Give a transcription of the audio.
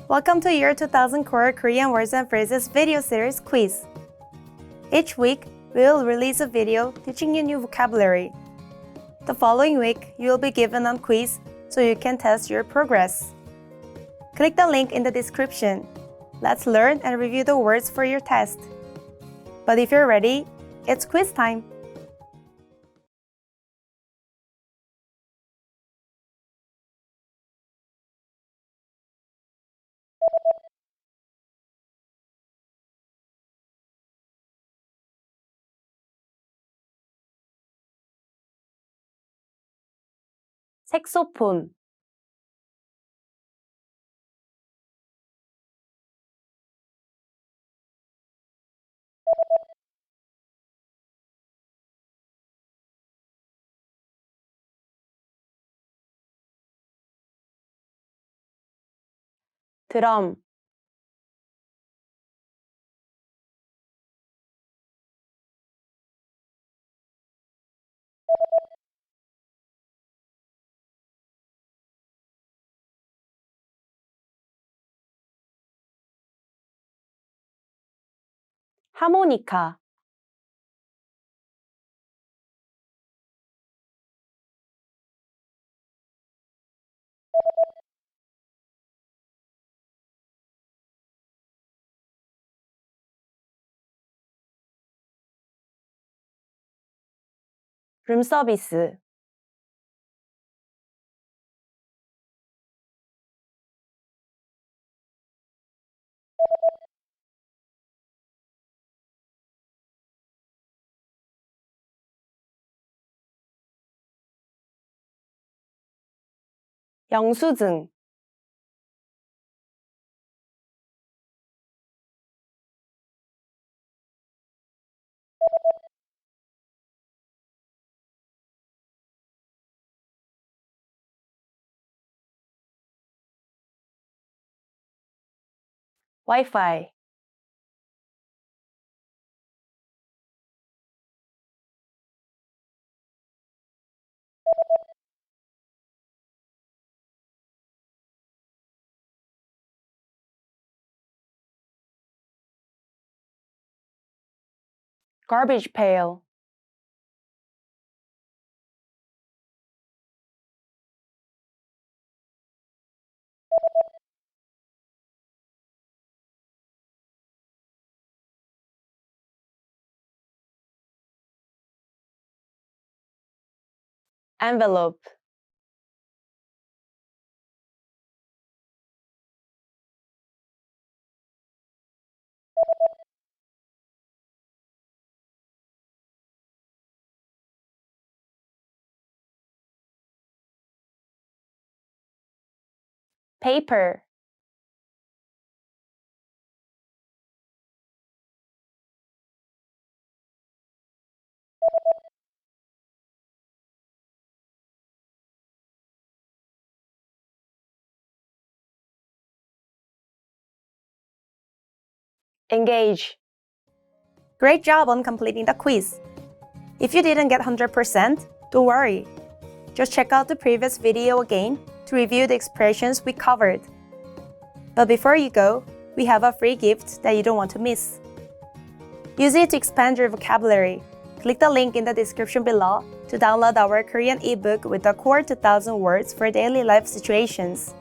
Welcome to Year 2000 Core Korean Words and Phrases video series quiz. Each week, we will release a video teaching you new vocabulary. The following week, you will be given a quiz so you can test your progress. Click the link in the description. Let's learn and review the words for your test. But if you're ready, it's quiz time! 색소폰, 드럼, 하모니카, 룸서비스, 영수증, 와이파이, garbage pail, envelope, paper, engage. Great job on completing the quiz! If you didn't get 100%, don't worry. Just check out the previous video again to review the expressions we covered. But before you go, we have a free gift that you don't want to miss. Use it to expand your vocabulary. Click the link in the description below to download our Korean ebook with the core 2000 words for daily life situations.